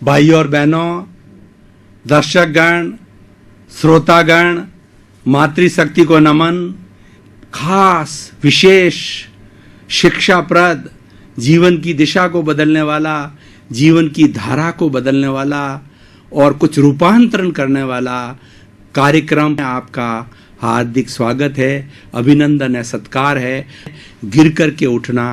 भाई और बहनों, दर्शकगण, श्रोतागण, मातृशक्ति को नमन। खास विशेष शिक्षाप्रद, जीवन की दिशा को बदलने वाला, जीवन की धारा को बदलने वाला और कुछ रूपांतरण करने वाला कार्यक्रम में आपका हार्दिक स्वागत है, अभिनंदन है, सत्कार है। गिर करके उठना,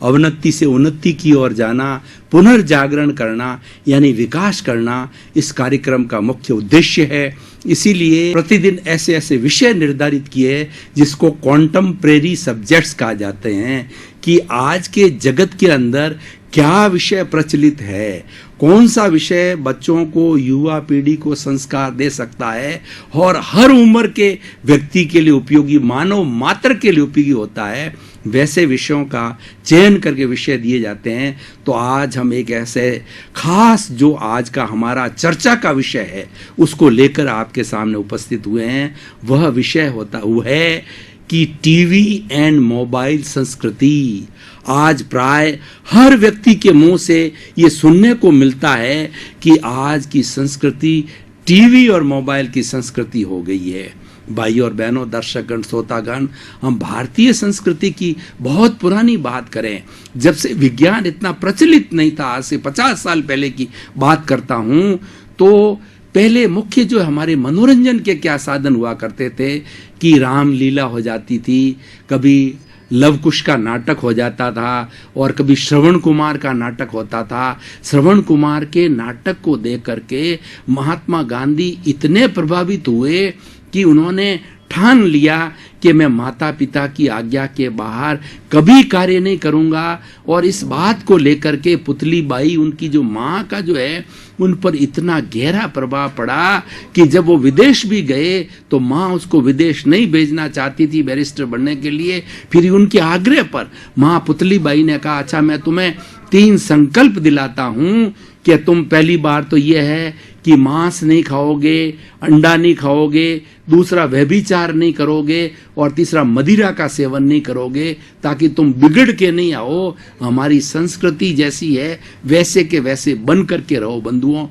अवनति से उन्नति की ओर जाना, पुनर्जागरण करना यानी विकास करना इस कार्यक्रम का मुख्य उद्देश्य है। इसीलिए प्रतिदिन ऐसे ऐसे विषय निर्धारित किए जिसको कॉन्टेम्परेरी सब्जेक्ट्स कहा जाते हैं कि आज के जगत के अंदर क्या विषय प्रचलित है, कौन सा विषय बच्चों को, युवा पीढ़ी को संस्कार दे सकता है और हर उम्र के व्यक्ति के लिए उपयोगी, मानव मात्र के लिए उपयोगी होता है, वैसे विषयों का चयन करके विषय दिए जाते हैं। तो आज हम एक ऐसे खास, जो आज का हमारा चर्चा का विषय है, उसको लेकर आपके सामने उपस्थित हुए हैं। वह विषय वो है कि टीवी एंड मोबाइल संस्कृति। आज प्राय हर व्यक्ति के मुंह से ये सुनने को मिलता है कि आज की संस्कृति टीवी और मोबाइल की संस्कृति हो गई है। भाई और बहनों, दर्शकगण, श्रोतागण, हम भारतीय संस्कृति की बहुत पुरानी बात करें, जब से विज्ञान इतना प्रचलित नहीं था, आज से 50 साल पहले की बात करता हूं, तो पहले मुख्य जो हमारे मनोरंजन के क्या साधन हुआ करते थे कि रामलीला हो जाती थी, कभी लव कुश का नाटक हो जाता था और कभी श्रवण कुमार का नाटक होता था। श्रवण कुमार के नाटक को देख करके महात्मा गांधी इतने प्रभावित हुए कि उन्होंने ठान लिया कि मैं माता पिता की आज्ञा के बाहर कभी कार्य नहीं करूंगा। और इस बात को लेकर के पुतली बाई, उनकी जो माँ का जो है, उन पर इतना गहरा प्रभाव पड़ा कि जब वो विदेश भी गए तो माँ उसको विदेश नहीं भेजना चाहती थी बैरिस्टर बनने के लिए। फिर उनके आग्रह पर माँ पुतली बाई ने कहा, अच्छा मैं तुम्हें 3 संकल्प दिलाता हूँ कि तुम, पहली बार तो ये है कि मांस नहीं खाओगे, अंडा नहीं खाओगे, दूसरा व्यभिचार नहीं करोगे और तीसरा मदिरा का सेवन नहीं करोगे, ताकि तुम बिगड़ के नहीं आओ, हमारी संस्कृति जैसी है वैसे के वैसे बन करके रहो। बंधुओं,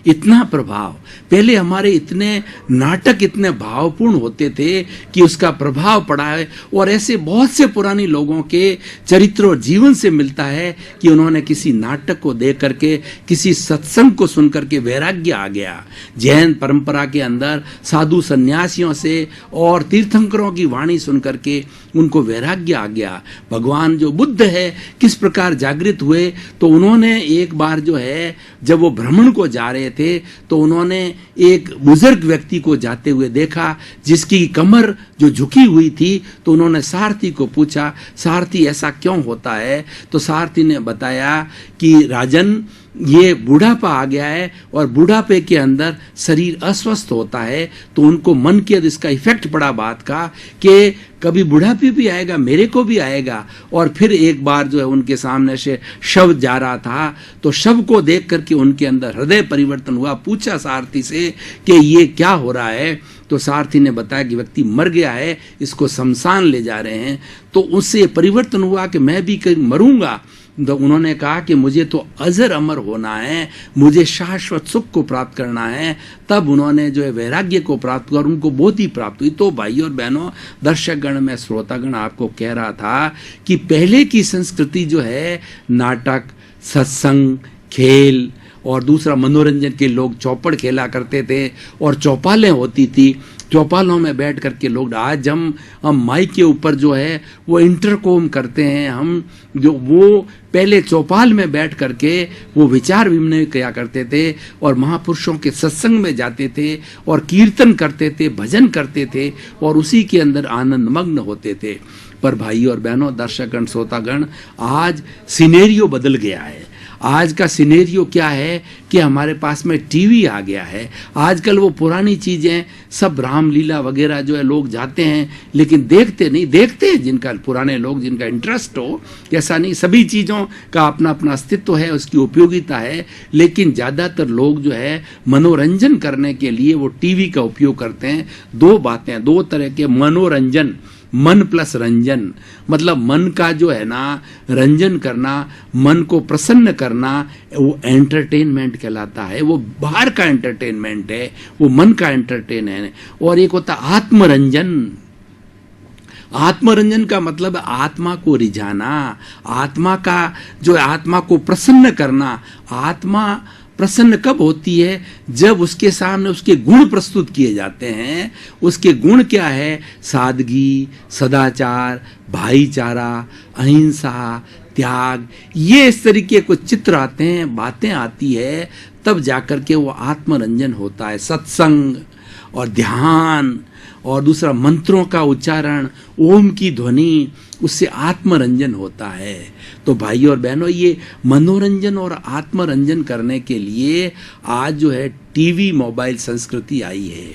इतना प्रभाव, पहले हमारे इतने नाटक इतने भावपूर्ण होते थे कि उसका प्रभाव पड़ा है। और ऐसे बहुत से पुराने लोगों के चरित्र और जीवन से मिलता है कि उन्होंने किसी नाटक को देख करके, किसी सत्संग को सुन करके वैराग्य आ गया। जैन परंपरा के अंदर साधु सन्यासियों से और तीर्थंकरों की वाणी सुन करके उनको वैराग्य आ गया। भगवान जो बुद्ध है किस प्रकार जागृत हुए, तो उन्होंने एक बार जो है, जब वो भ्रमण को जा रहे थे तो उन्होंने एक बुजुर्ग व्यक्ति को जाते हुए देखा जिसकी कमर जो झुकी हुई थी। तो उन्होंने सारथी को पूछा, सारथी ऐसा क्यों होता है? तो सारथी ने बताया कि राजन, ये बुढ़ापा आ गया है और बुढ़ापे के अंदर शरीर अस्वस्थ होता है, तो उनको मन के इसका इफेक्ट पड़ा बात का कि कभी बुढ़ापे भी आएगा, मेरे को भी आएगा। और फिर एक बार जो है उनके सामने से शव जा रहा था, तो शव को देख करके उनके अंदर हृदय परिवर्तन हुआ। पूछा सारथी से कि ये क्या हो रहा है? तो सारथी ने बताया कि व्यक्ति मर गया है, इसको शमशान ले जा रहे हैं। तो उससे परिवर्तन हुआ कि मैं भी कहीं मरूंगा। तो उन्होंने कहा कि मुझे तो अजर अमर होना है, मुझे शाश्वत सुख को प्राप्त करना है। तब उन्होंने जो है वैराग्य को प्राप्त कर, उनको बोधि प्राप्त हुई। तो भाई और बहनों, दर्शकगण में श्रोतागण, आपको कह रहा था कि पहले की संस्कृति जो है, नाटक, सत्संग, खेल और दूसरा मनोरंजन के, लोग चौपड़ खेला करते थे और चौपालें होती थी, चौपालों में बैठ करके लोग, आज हम माइक के ऊपर जो है वो इंटरकॉम करते हैं, हम जो वो पहले चौपाल में बैठ करके वो विचार विनिमय किया करते थे और महापुरुषों के सत्संग में जाते थे और कीर्तन करते थे, भजन करते थे और उसी के अंदर आनंद मग्न होते थे। पर भाई और बहनों, दर्शकगण, श्रोतागण, आज सिनेरियो बदल गया है। आज का सिनेरियो क्या है कि हमारे पास में टीवी आ गया है। आजकल वो पुरानी चीज़ें सब, रामलीला वगैरह जो है, लोग जाते हैं लेकिन देखते नहीं। देखते हैं जिनका, पुराने लोग जिनका इंटरेस्ट हो, ऐसा नहीं, सभी चीज़ों का अपना अपना अस्तित्व है, उसकी उपयोगिता है। लेकिन ज़्यादातर लोग जो है मनोरंजन करने के लिए वो टीवी का उपयोग करते हैं। 2 बातें, 2 तरह के मनोरंजन मन प्लस रंजन, मतलब मन का जो है ना रंजन करना, मन को प्रसन्न करना, वो एंटरटेनमेंट कहलाता है। वो बाहर का एंटरटेनमेंट है, वो मन का एंटरटेन है। और एक होता आत्मरंजन। आत्मरंजन का मतलब आत्मा को रिझाना, आत्मा का जो आत्मा को प्रसन्न करना। आत्मा प्रसन्न कब होती है? जब उसके सामने उसके गुण प्रस्तुत किए जाते हैं। उसके गुण क्या है? सादगी, सदाचार, भाईचारा, अहिंसा, त्याग, ये इस तरीके कुछ चित्र आते हैं, बातें आती है, तब जाकर के वो आत्मरंजन होता है। सत्संग और ध्यान और दूसरा मंत्रों का उच्चारण, ओम की ध्वनि, उससे आत्मरंजन होता है। तो भाइयों और बहनों, ये मनोरंजन और आत्मरंजन करने के लिए आज जो है टीवी मोबाइल संस्कृति आई है।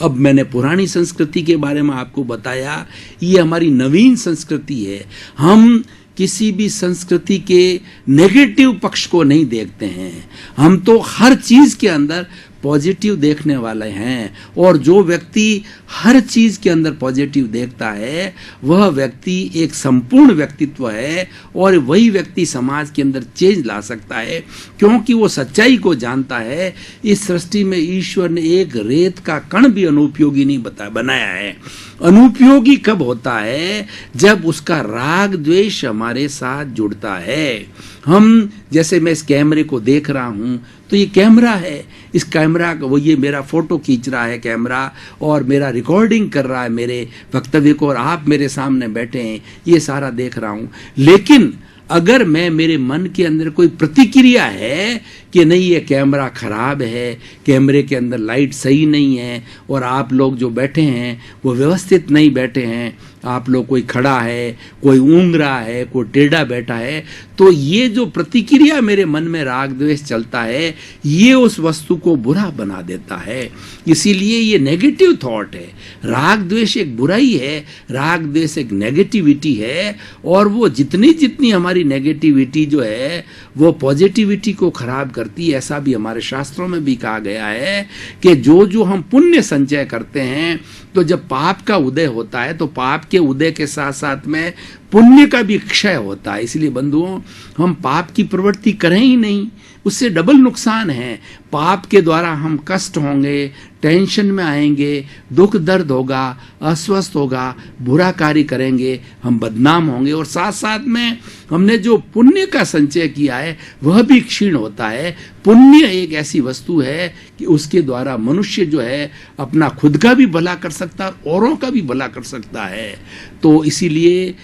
अब मैंने पुरानी संस्कृति के बारे में आपको बताया, ये हमारी नवीन संस्कृति है। हम किसी भी संस्कृति के नेगेटिव पक्ष को नहीं देखते हैं, हम तो हर चीज के अंदर पॉजिटिव देखने वाले हैं। और जो व्यक्ति हर चीज के अंदर पॉजिटिव देखता है, वह व्यक्ति एक संपूर्ण व्यक्तित्व है, और वही व्यक्ति समाज के अंदर चेंज ला सकता है, क्योंकि वो सच्चाई को जानता है। इस सृष्टि में ईश्वर ने एक रेत का कण भी अनुपयोगी नहीं बनाया है। अनुपयोगी कब होता है? जब उसका राग द्वेष हमारे साथ जुड़ता है। हम जैसे मैं इस कैमरे को देख रहा हूं, तो ये कैमरा है, इस कैमरा वो ये मेरा फोटो खींच रहा है कैमरा, और मेरा रिकॉर्डिंग कर रहा है मेरे वक्तव्य को, और आप मेरे सामने बैठे हैं, ये सारा देख रहा हूं। लेकिन अगर मेरे मन के अंदर कोई प्रतिक्रिया है कि नहीं ये कैमरा खराब है, कैमरे के अंदर लाइट सही नहीं है, और आप लोग जो बैठे हैं वो व्यवस्थित नहीं बैठे हैं, आप लोग कोई खड़ा है, कोई ऊँग रहा है, कोई टेढ़ा बैठा है, तो ये जो प्रतिक्रिया मेरे मन में राग द्वेष चलता है, ये उस वस्तु को बुरा बना देता है। इसीलिए ये नेगेटिव थॉट है। राग द्वेष एक बुराई है, राग द्वेष एक नेगेटिविटी है, और वो जितनी हमारी नेगेटिविटी जो है वो पॉजिटिविटी को खराब करती है। ऐसा भी हमारे शास्त्रों में भी कहा गया है कि जो हम पुण्य संचय करते हैं, तो जब पाप का उदय होता है, तो पाप के उदय के साथ साथ में पुण्य का भी क्षय होता है। इसलिए बंधुओं, हम पाप की प्रवृत्ति करें ही नहीं, उससे डबल नुकसान है। पाप के द्वारा हम कष्ट होंगे, टेंशन में आएंगे, दुख दर्द होगा, अस्वस्थ होगा, बुरा कार्य करेंगे, हम बदनाम होंगे, और साथ साथ में हमने जो पुण्य का संचय किया है वह भी क्षीण होता है। पुण्य एक ऐसी वस्तु है कि उसके द्वारा मनुष्य जो है अपना खुद का भी भला कर सकता है, औरों का भी भला कर सकता है। तो इसीलिए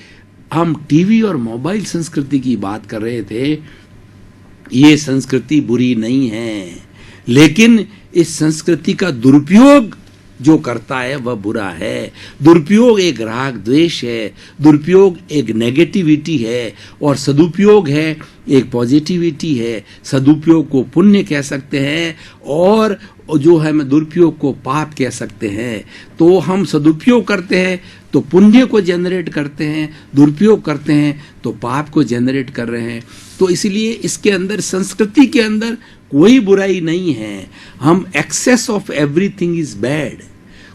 हम टीवी और मोबाइल संस्कृति की बात कर रहे थे। ये संस्कृति बुरी नहीं है, लेकिन इस संस्कृति का दुरुपयोग जो करता है वह बुरा है। दुरुपयोग एक राग द्वेष है, दुरुपयोग एक नेगेटिविटी है, और सदुपयोग है एक पॉजिटिविटी है। सदुपयोग को पुण्य कह सकते हैं, और जो है मैं दुरुपयोग को पाप कह सकते हैं। तो हम सदुपयोग करते हैं तो पुण्य को जनरेट करते हैं, दुरुपयोग करते हैं तो पाप को जनरेट कर रहे हैं। तो इसलिए इसके अंदर, संस्कृति के अंदर कोई बुराई नहीं है। हम excess of everything is bad.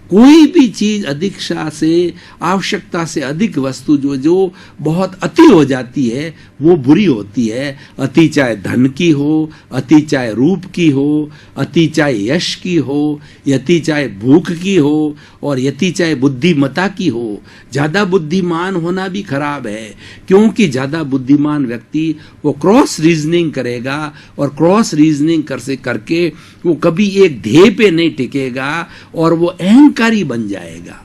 कोई भी चीज अधिकता से, आवश्यकता से अधिक वस्तु जो बहुत अति हो जाती है वो बुरी होती है। अति चाहे धन की हो, अति चाहे रूप की हो, अति चाहे यश की हो, यति चाहे भूख की हो, और यति चाहे बुद्धिमता की हो। ज्यादा बुद्धिमान होना भी खराब है, क्योंकि ज्यादा बुद्धिमान व्यक्ति वो क्रॉस रीजनिंग करेगा, और क्रॉस रीजनिंग करके वो कभी एक ध्येय पे नहीं टिकेगा, और वो अहंकारी बन जाएगा।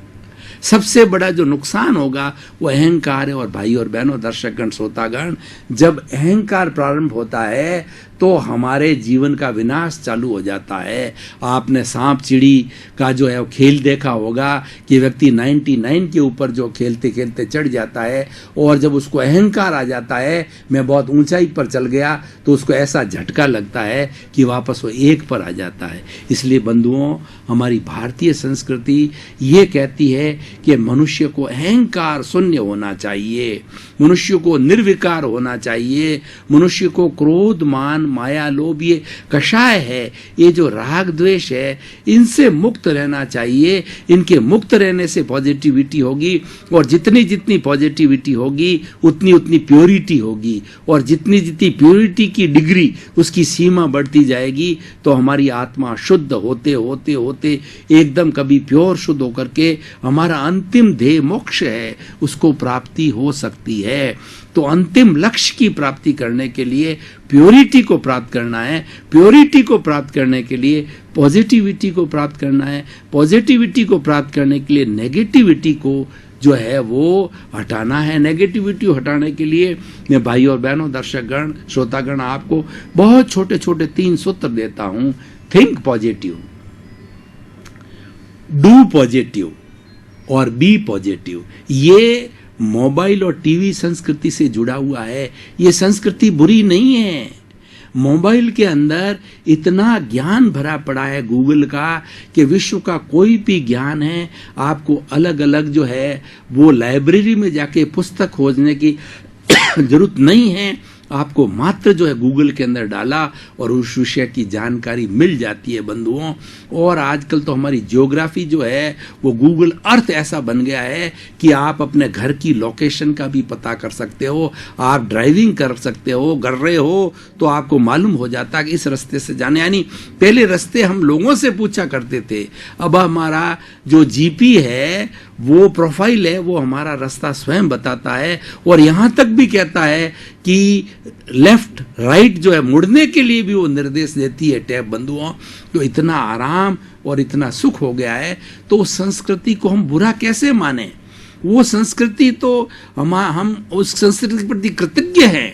सबसे बड़ा जो नुकसान होगा वो अहंकार है। और भाई और बहनों, दर्शकगण, श्रोतागण, जब अहंकार प्रारंभ होता है तो हमारे जीवन का विनाश चालू हो जाता है। आपने सांप चिड़ी का जो है वो खेल देखा होगा कि व्यक्ति 99 के ऊपर जो खेलते खेलते चढ़ जाता है, और जब उसको अहंकार आ जाता है, मैं बहुत ऊंचाई पर चल गया, तो उसको ऐसा झटका लगता है कि वापस वो एक पर आ जाता है। इसलिए बंधुओं, हमारी भारतीय संस्कृति ये कहती है कि मनुष्य को अहंकार शून्य होना चाहिए, मनुष्य को निर्विकार होना चाहिए, मनुष्य को क्रोध, मान, माया लोभ ये कषाय है, ये जो राग द्वेष है, इनसे मुक्त रहना चाहिए। इनके मुक्त रहने से पॉजिटिविटी होगी, और जितनी जितनी पॉजिटिविटी होगी उतनी उतनी प्योरिटी होगी, और जितनी जितनी प्योरिटी की डिग्री, उसकी सीमा बढ़ती जाएगी, तो हमारी आत्मा शुद्ध होते होते होते एकदम कभी प्योर शुद्ध होकर के हमारा अंतिम ध्येय मोक्ष है, उसको प्राप्ति हो सकती है। तो अंतिम लक्ष्य की प्राप्ति करने के लिए प्योरिटी को प्राप्त करना है, प्योरिटी को प्राप्त करने के लिए पॉजिटिविटी को प्राप्त करना है, पॉजिटिविटी को प्राप्त करने के लिए नेगेटिविटी को जो है वो हटाना है। नेगेटिविटी हटाने के लिए मैं भाई और बहनों, दर्शकगण, श्रोतागण, आपको बहुत छोटे छोटे 3 सूत्र देता हूं। थिंक पॉजिटिव, डू पॉजिटिव और बी पॉजिटिव। ये मोबाइल और टीवी संस्कृति से जुड़ा हुआ है। ये संस्कृति बुरी नहीं है। मोबाइल के अंदर इतना ज्ञान भरा पड़ा है गूगल का, कि विश्व का कोई भी ज्ञान है, आपको अलग अलग जो है वो लाइब्रेरी में जाके पुस्तक खोजने की जरूरत नहीं है। आपको मात्र जो है गूगल के अंदर डाला और उस विषय की जानकारी मिल जाती है बंधुओं। और आजकल तो हमारी ज्योग्राफी जो है वो गूगल अर्थ ऐसा बन गया है कि आप अपने घर की लोकेशन का भी पता कर सकते हो। आप ड्राइविंग कर सकते हो, कर रहे हो तो आपको मालूम हो जाता है कि इस रास्ते से जाने, यानी पहले रास्ते हम लोगों से पूछा करते थे, अब हमारा जो जीपी है, वो प्रोफाइल है, वो हमारा रास्ता स्वयं बताता है। और यहाँ तक भी कहता है कि लेफ्ट राइट जो है मुड़ने के लिए भी वो निर्देश देती है टैब बंधुओं। तो इतना आराम और इतना सुख हो गया है, तो उस संस्कृति को हम बुरा कैसे माने? वो संस्कृति तो हम उस संस्कृति के प्रति कृतज्ञ हैं।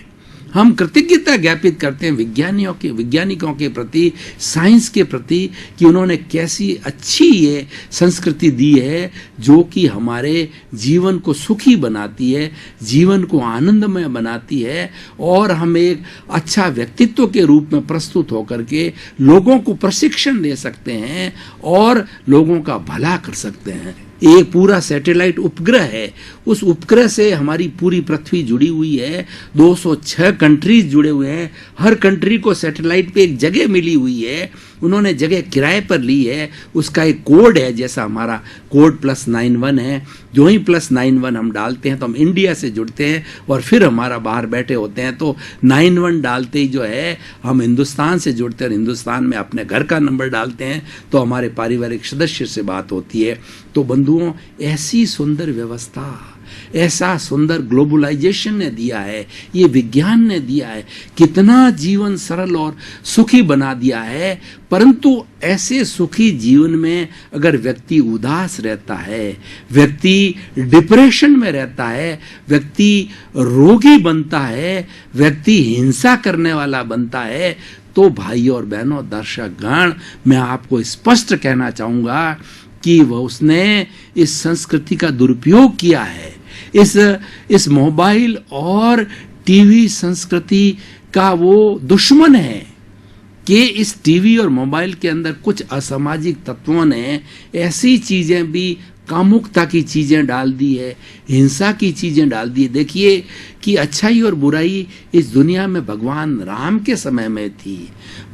हम कृतज्ञता ज्ञापित करते हैं वैज्ञानिकों के प्रति, साइंस के प्रति, कि उन्होंने कैसी अच्छी ये संस्कृति दी है जो कि हमारे जीवन को सुखी बनाती है, जीवन को आनंदमय बनाती है, और हम एक अच्छा व्यक्तित्व के रूप में प्रस्तुत होकर के लोगों को प्रशिक्षण दे सकते हैं और लोगों का भला कर सकते हैं। एक पूरा सैटेलाइट उपग्रह है, उस उपग्रह से हमारी पूरी पृथ्वी जुड़ी हुई है। 206 कंट्रीज जुड़े हुए हैं। हर कंट्री को सैटेलाइट पे एक जगह मिली हुई है, उन्होंने जगह किराए पर ली है। उसका एक कोड है, जैसा हमारा कोड +91 है। जो ही +91 हम डालते हैं तो हम इंडिया से जुड़ते हैं, और फिर हमारा बाहर बैठे होते हैं तो 91 डालते ही जो है हम हिंदुस्तान से जुड़ते हैं, और हिंदुस्तान में अपने घर का नंबर डालते हैं तो हमारे पारिवारिक सदस्य से बात होती है। तो बंधुओं, ऐसी सुंदर व्यवस्था, ऐसा सुंदर ग्लोबलाइजेशन ने दिया है, ये विज्ञान ने दिया है, कितना जीवन सरल और सुखी बना दिया है। परंतु ऐसे सुखी जीवन में अगर व्यक्ति उदास रहता है, व्यक्ति डिप्रेशन में रहता है, व्यक्ति रोगी बनता है, व्यक्ति हिंसा करने वाला बनता है, तो भाई और बहनों, दर्शकगण, मैं आपको स्पष्ट कहना चाहूंगा कि वह उसने इस संस्कृति का दुरुपयोग किया है। इस मोबाइल और टीवी संस्कृति का वो दुश्मन है कि इस टीवी और मोबाइल के अंदर कुछ असामाजिक तत्वों ने ऐसी चीजें भी, कामुकता की चीजें डाल दी है, हिंसा की चीजें डाल दी है। देखिए कि अच्छाई और बुराई इस दुनिया में भगवान राम के समय में थी,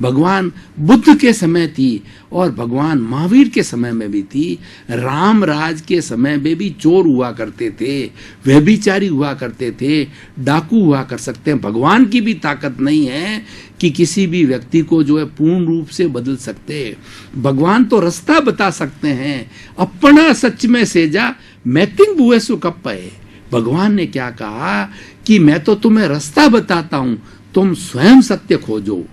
भगवान बुद्ध के समय थी, और भगवान महावीर के समय में भी थी। राम राज के समय में भी चोर हुआ करते थे, व्यभिचारी हुआ करते थे, डाकू हुआ कर सकते हैं। भगवान की भी ताकत नहीं है कि किसी भी व्यक्ति को जो है पूर्ण रूप से बदल सकते। भगवान तो रास्ता बता सकते हैं। अपना सच में सेजा मैतिंग बुए सु कप्पे। भगवान ने क्या कहा कि मैं तो तुम्हें रास्ता बताता हूं, तुम स्वयं सत्य खोजो।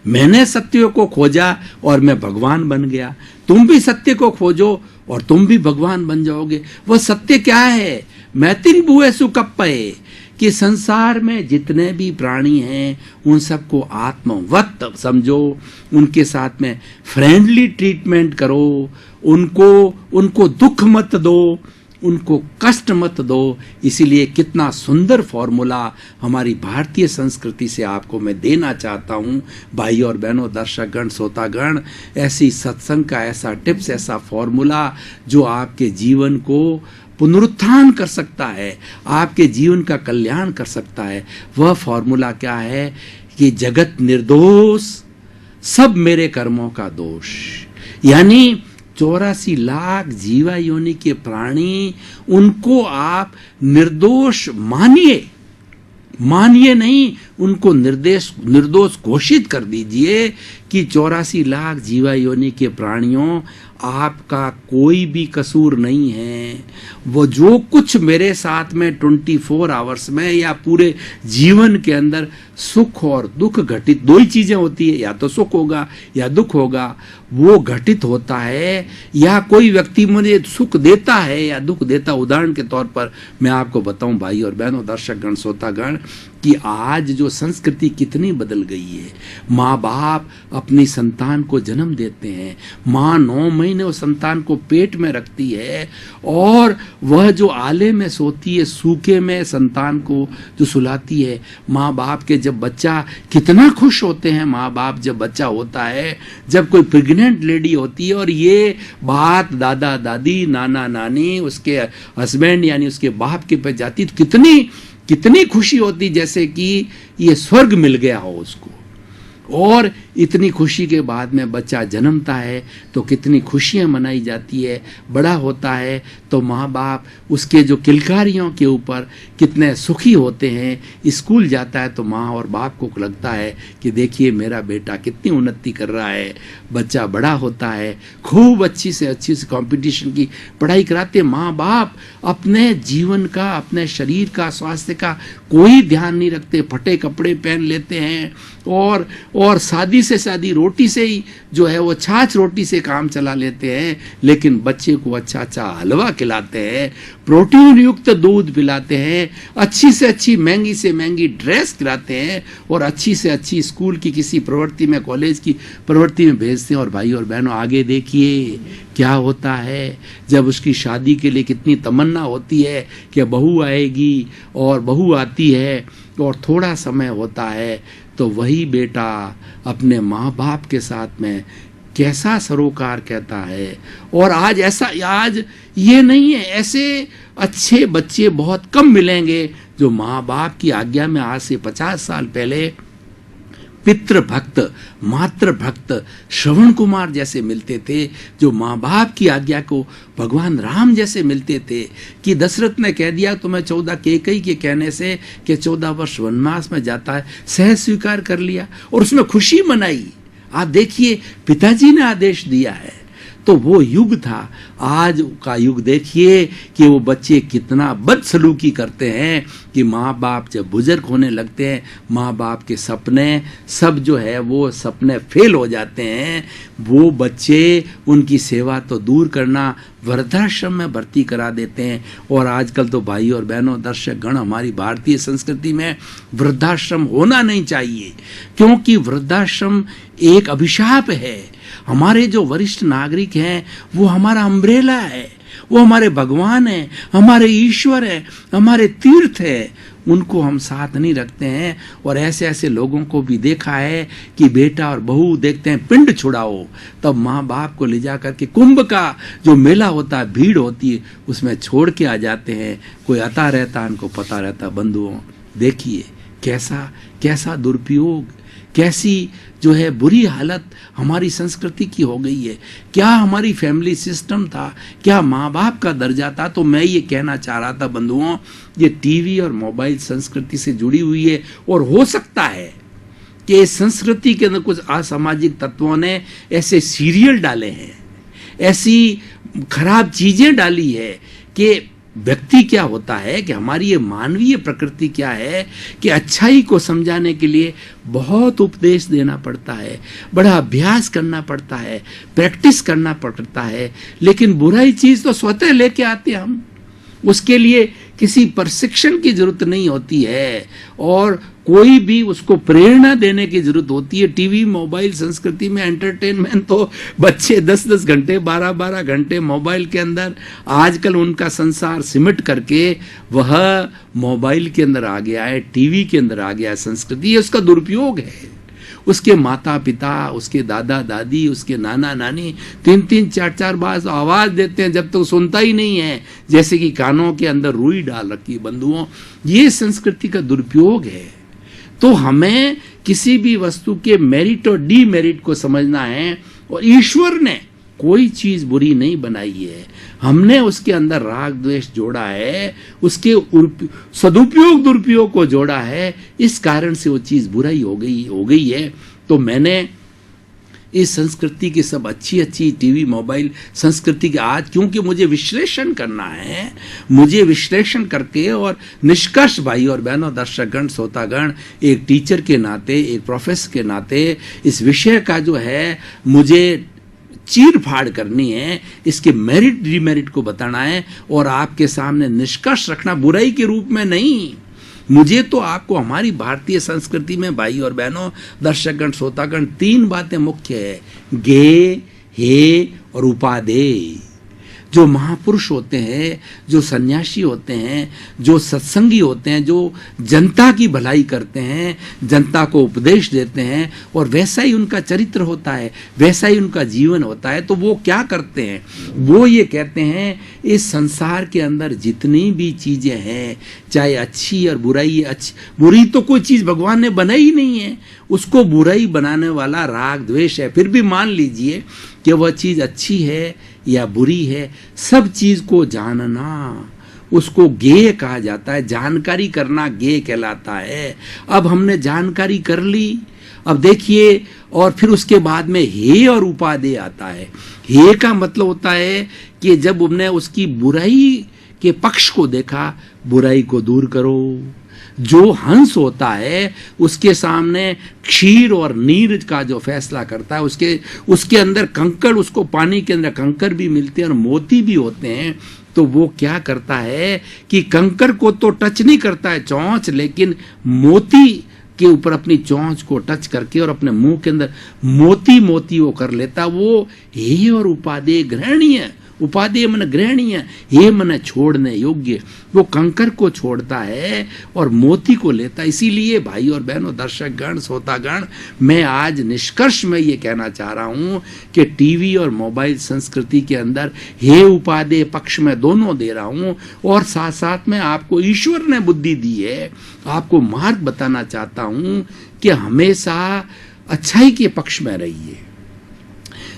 मैंने सत्य को खोजा और मैं भगवान बन गया। तुम भी सत्य को खोजो और तुम भी भगवान बन जाओगे। वह सत्य क्या है? मैतिन बुए सु कप्पे, कि संसार में जितने भी प्राणी हैं उन सबको आत्मवत समझो, उनके साथ में फ्रेंडली ट्रीटमेंट करो, उनको दुख मत दो, उनको कष्ट मत दो। इसीलिए कितना सुंदर फॉर्मूला हमारी भारतीय संस्कृति से आपको मैं देना चाहता हूँ भाई और बहनों, दर्शकगण, श्रोतागण। ऐसी सत्संग का ऐसा टिप्स, ऐसा फॉर्मूला जो आपके जीवन को पुनरुत्थान कर सकता है, आपके जीवन का कल्याण कर सकता है। वह फॉर्मूला क्या है कि जगत निर्दोष, सब मेरे कर्मों का दोष। यानी 84 लाख जीवा योनि के प्राणी, उनको आप निर्दोष मानिए नहीं, उनको निर्दोष घोषित कर दीजिए कि 84 लाख जीवा योनि के प्राणियों, आपका कोई भी कसूर नहीं है। वो जो कुछ मेरे साथ में 24 आवर्स में या पूरे जीवन के अंदर सुख और दुख घटित, दो ही चीजें होती है, या तो सुख होगा या दुख होगा, वो घटित होता है। या कोई व्यक्ति मुझे सुख देता है या दुख देता। उदाहरण के तौर पर मैं आपको बताऊं भाई और बहनों, दर्शकगण, श्रोतागण, कि आज जो संस्कृति कितनी बदल गई है। माँ बाप अपनी संतान को जन्म देते हैं, माँ 9 महीने उस संतान को पेट में रखती है, और वह जो आले में सोती है, सूखे में संतान को जो सुलाती है। माँ बाप के जब बच्चा, कितना खुश होते हैं माँ बाप जब बच्चा होता है, जब कोई प्रेग्नेंट लेडी होती है और ये बात दादा दादी, नाना नानी, उसके हस्बैंड यानी उसके बाप के पे जाती, तो कितनी खुशी होती, जैसे कि ये स्वर्ग मिल गया हो उसको। और इतनी खुशी के बाद में बच्चा जन्मता है तो कितनी खुशियां मनाई जाती है। बड़ा होता है तो माँ बाप उसके जो किलकारियों के ऊपर कितने सुखी होते हैं। स्कूल जाता है तो माँ और बाप को लगता है कि देखिए मेरा बेटा कितनी उन्नति कर रहा है। बच्चा बड़ा होता है, खूब अच्छी से कंपटीशन की पढ़ाई कराते। माँ बाप अपने जीवन का, अपने शरीर का, स्वास्थ्य का कोई ध्यान नहीं रखते, फटे कपड़े पहन लेते हैं और शादी से शादी रोटी से ही जो है वो छाछ रोटी से काम चला लेते हैं। लेकिन बच्चे को अच्छा अच्छा हलवा खिलाते हैं, प्रोटीन युक्त दूध पिलाते हैं, अच्छी से अच्छी महंगी से महंगी ड्रेस खिलाते हैं, और अच्छी से अच्छी स्कूल की किसी प्रवृत्ति में, कॉलेज की प्रवृत्ति में भेजते हैं। और भाई और बहनों, आगे देखिए क्या होता है। जब उसकी शादी के लिए कितनी तमन्ना होती है कि बहू आएगी, और बहू आती है और थोड़ा समय होता है तो वही बेटा अपने माँ बाप के साथ में कैसा सरोकार कहता है। और आज ये नहीं है, ऐसे अच्छे बच्चे बहुत कम मिलेंगे जो माँ बाप की आज्ञा में आज से 50 साल पहले पितृभक्त, मातृभक्त श्रवण कुमार जैसे मिलते थे, जो माँ बाप की आज्ञा को भगवान राम जैसे मिलते थे। कि दशरथ ने कह दिया तो मैं 14 कैकई के कहने से कि 14 वर्ष वनवास में जाता है, सहज स्वीकार कर लिया और उसमें खुशी मनाई। आप देखिए पिताजी ने आदेश दिया है, तो वो युग था। आज का युग देखिए कि वो बच्चे कितना बदसलूकी करते हैं कि माँ बाप जब बुजुर्ग होने लगते हैं, माँ बाप के सपने सब जो है वो सपने फेल हो जाते हैं। वो बच्चे, उनकी सेवा तो दूर करना, वृद्धाश्रम में भर्ती करा देते हैं। और आजकल तो भाई और बहनों, दर्शक गण, हमारी भारतीय संस्कृति में वृद्धाश्रम होना नहीं चाहिए, क्योंकि वृद्धाश्रम एक अभिशाप है। हमारे जो वरिष्ठ नागरिक हैं वो हमारा अम्ब्रेला है, वो हमारे भगवान है, हमारे ईश्वर है, हमारे तीर्थ है। उनको हम साथ नहीं रखते हैं। और ऐसे ऐसे लोगों को भी देखा है कि बेटा और बहू देखते हैं पिंड छुड़ाओ, तब माँ बाप को ले जा करके कुंभ का जो मेला होता है, भीड़ होती है, उसमें छोड़ के आ जाते हैं। कोई आता रहता, उनको पता रहता। बंधुओं देखिए कैसा कैसा दुरुपयोग, कैसी जो है बुरी हालत हमारी संस्कृति की हो गई है। क्या हमारी फैमिली सिस्टम था, क्या माँ बाप का दर्जा था। तो मैं ये कहना चाह रहा था बंधुओं, ये टीवी और मोबाइल संस्कृति से जुड़ी हुई है। और हो सकता है कि इस संस्कृति के अंदर कुछ असामाजिक तत्वों ने ऐसे सीरियल डाले हैं, ऐसी खराब चीजें डाली है कि व्यक्ति क्या होता है कि हमारी ये मानवीय प्रकृति क्या है कि अच्छाई को समझाने के लिए बहुत उपदेश देना पड़ता है, बड़ा अभ्यास करना पड़ता है, प्रैक्टिस करना पड़ता है। लेकिन बुराई चीज तो स्वतः लेके आते हैं हम, उसके लिए किसी प्रशिक्षण की जरूरत नहीं होती है और कोई भी उसको प्रेरणा देने की जरूरत होती है। टीवी मोबाइल संस्कृति में एंटरटेनमेंट तो बच्चे 10-10 घंटे 12-12 घंटे मोबाइल के अंदर, आजकल उनका संसार सिमट करके वह मोबाइल के अंदर आ गया है, टीवी के अंदर आ गया है संस्कृति। ये उसका दुरुपयोग है। उसके माता पिता, उसके दादा दादी, उसके नाना नानी 3-3 4-4 बार आवाज देते हैं जब तक सुनता ही नहीं है, जैसे कि कानों के अंदर रुई डाल रखी है। बंधुओं, ये संस्कृति का दुरुपयोग है। तो हमें किसी भी वस्तु के मेरिट और डीमेरिट को समझना है। और ईश्वर ने कोई चीज बुरी नहीं बनाई है, हमने उसके अंदर राग द्वेष जोड़ा है, उसके सदुपयोग दुरुपयोग को जोड़ा है, इस कारण से वो चीज बुराई हो गई है। तो मैंने इस संस्कृति की सब अच्छी अच्छी टीवी मोबाइल संस्कृति के आज, क्योंकि मुझे विश्लेषण करना है, मुझे विश्लेषण करके और निष्कर्ष भाई और बहनों, दर्शकगण, श्रोतागण, एक टीचर के नाते, एक प्रोफेसर के नाते इस विषय का जो है मुझे चीर फाड़ करनी है, इसके मेरिट डिमेरिट को बताना है और आपके सामने निष्कर्ष रखना, बुराई के रूप में नहीं। मुझे तो आपको हमारी भारतीय संस्कृति में भाई और बहनों, दर्शकगण, श्रोतागण, 3 बातें मुख्य है, गे, हे और उपादेय। जो महापुरुष होते हैं, जो सन्यासी होते हैं, जो सत्संगी होते हैं, जो जनता की भलाई करते हैं, जनता को उपदेश देते हैं और वैसा ही उनका चरित्र होता है, वैसा ही उनका जीवन होता है, तो वो क्या करते हैं, वो ये कहते हैं इस संसार के अंदर जितनी भी चीजें हैं, चाहे अच्छी और बुराई, बुरी तो कोई चीज भगवान ने बनाई ही नहीं है, उसको बुराई बनाने वाला राग द्वेष है। फिर भी मान लीजिए कि वह चीज अच्छी है या बुरी है, सब चीज को जानना, उसको ज्ञेय कहा जाता है, जानकारी करना ज्ञेय कहलाता है। अब हमने जानकारी कर ली, अब देखिए, और फिर उसके बाद में हे और उपादेय आता है। हे का मतलब होता है कि जब हमने उसकी बुराई के पक्ष को देखा, बुराई को दूर करो। जो हंस होता है उसके सामने क्षीर और नीर का जो फैसला करता है, उसके अंदर कंकड़, उसको पानी के अंदर कंकड़ भी मिलते हैं और मोती भी होते हैं, तो वो क्या करता है कि कंकड़ को तो टच नहीं करता है चोंच, लेकिन मोती के ऊपर अपनी चोंच को टच करके और अपने मुंह के अंदर मोती मोती वो कर लेता। वो हे और उपादेय ग्रहणीय, उपादेय मन ग्रहणीय, हे मन छोड़ने योग्य, वो कंकर को छोड़ता है और मोती को लेता है। इसीलिए भाई और बहनों, दर्शकगण, श्रोतागण, मैं आज निष्कर्ष में ये कहना चाह रहा हूं कि टीवी और मोबाइल संस्कृति के अंदर हे उपादेय पक्ष में दोनों दे रहा हूं और साथ साथ में आपको ईश्वर ने बुद्धि दी है, आपको मार्ग बताना चाहता हूं कि हमेशा अच्छाई के पक्ष में रहिए।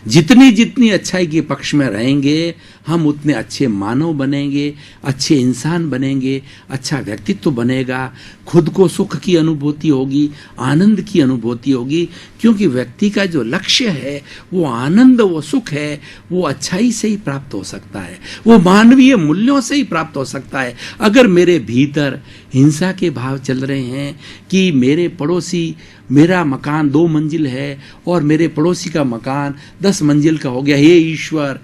जितनी जितनी अच्छाई के पक्ष में रहेंगे, हम उतने अच्छे मानव बनेंगे, अच्छे इंसान बनेंगे, अच्छा व्यक्तित्व बनेगा, खुद को सुख की अनुभूति होगी, आनंद की अनुभूति होगी, क्योंकि व्यक्ति का जो लक्ष्य है वो आनंद, वो सुख है, वो अच्छाई से ही प्राप्त हो सकता है, वो मानवीय मूल्यों से ही प्राप्त हो सकता है। अगर मेरे भीतर हिंसा के भाव चल रहे हैं कि मेरे पड़ोसी, मेरा मकान 2 मंजिल है और मेरे पड़ोसी का मकान 10 मंजिल का हो गया, हे ईश्वर,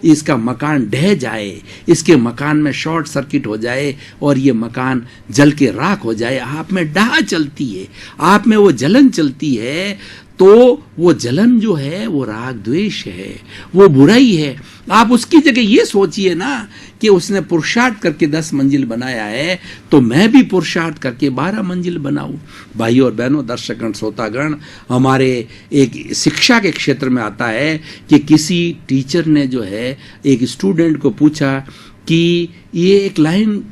इसका मकान ढह जाए, इसके मकान में शॉर्ट सर्किट हो जाए और ये मकान जल के राख हो जाए, आप में डाह चलती है, आप में वो जलन चलती है, तो वो जलन जो है वो राग द्वेष है, वो बुराई है। आप उसकी जगह ये सोचिए ना कि उसने पुरुषार्थ करके 10 मंजिल बनाया है, तो मैं भी पुरुषार्थ करके 12 मंजिल बनाऊं। भाई और बहनों, दर्शकगण, श्रोतागण, हमारे एक शिक्षा के क्षेत्र में आता है कि किसी टीचर ने जो है एक स्टूडेंट को पूछा कि ये एक लाइन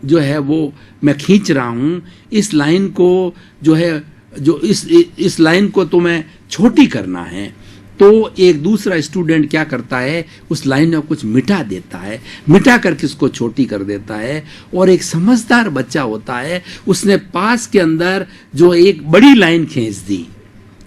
जो है वो मैं खींच रहा हूं, इस लाइन को जो है, जो इस लाइन को तुम्हें छोटी करना है। तो एक दूसरा स्टूडेंट क्या करता है, उस लाइन में कुछ मिटा देता है, मिटा करके उसको छोटी कर देता है। और एक समझदार बच्चा होता है, उसने पास के अंदर जो एक बड़ी लाइन खींच दी।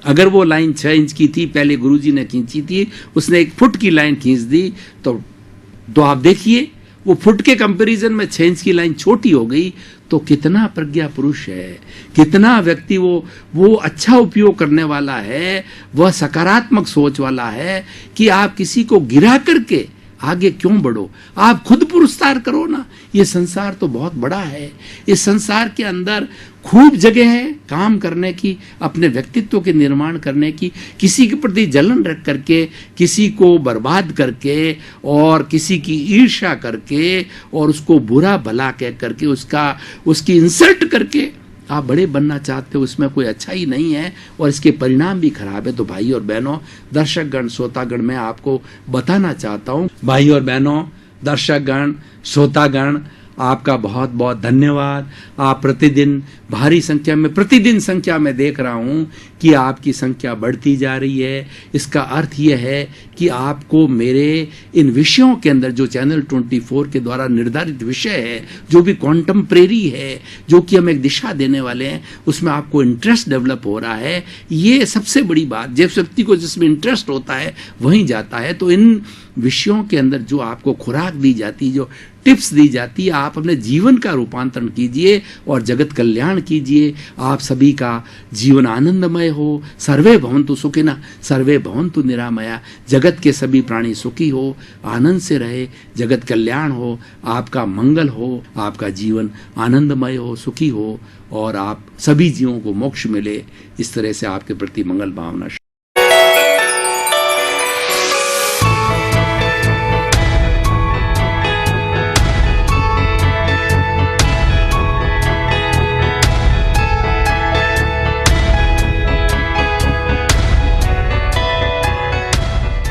अगर वो लाइन 6 इंच की थी, पहले गुरुजी ने खींची थी, उसने 1 फुट की लाइन खींच दी, तो आप देखिए वो फुट के कंपैरिजन में 6 इंच की लाइन छोटी हो गई। तो कितना प्रज्ञा पुरुष है, कितना व्यक्ति वो अच्छा उपयोग करने वाला है, वह सकारात्मक सोच वाला है कि आप किसी को गिरा करके आगे क्यों बढ़ो, आप खुद पुरस्कार करो ना। ये संसार तो बहुत बड़ा है, इस संसार के अंदर खूब जगह है काम करने की, अपने व्यक्तित्व के निर्माण करने की। किसी के प्रति जलन रख करके, किसी को बर्बाद करके और किसी की ईर्ष्या करके और उसको बुरा भला कह करके उसकी इंसल्ट करके आप बड़े बनना चाहते हो, उसमें कोई अच्छा ही नहीं है और इसके परिणाम भी खराब है। तो भाई और बहनों, दर्शकगण, श्रोतागण, मैं आपको बताना चाहता हूं, भाई और बहनों, दर्शकगण, श्रोतागण, आपका बहुत बहुत धन्यवाद। आप प्रतिदिन भारी संख्या में, प्रतिदिन संख्या में देख रहा हूं कि आपकी संख्या बढ़ती जा रही है। इसका अर्थ यह है कि आपको मेरे इन विषयों के अंदर, जो चैनल 24 के द्वारा निर्धारित विषय है, जो भी कॉन्टेम्परेरी है, जो कि हम एक दिशा देने वाले हैं, उसमें आपको इंटरेस्ट डेवलप हो रहा है। ये सबसे बड़ी बात, जिस व्यक्ति को जिसमें इंटरेस्ट होता है वहीं जाता है। तो इन विषयों के अंदर जो आपको खुराक दी जाती, जो टिप्स दी जाती है, आप अपने जीवन का रूपांतरण कीजिए और जगत कल्याण कीजिए। आप सभी का जीवन आनंदमय हो। सर्वे भवन्तु सुखिनः, सर्वे भवन्तु निरामया। जगत के सभी प्राणी सुखी हो, आनंद से रहे, जगत कल्याण हो, आपका मंगल हो, आपका जीवन आनंदमय हो, सुखी हो और आप सभी जीवों को मोक्ष मिले। इस तरह से आपके प्रति मंगल भावना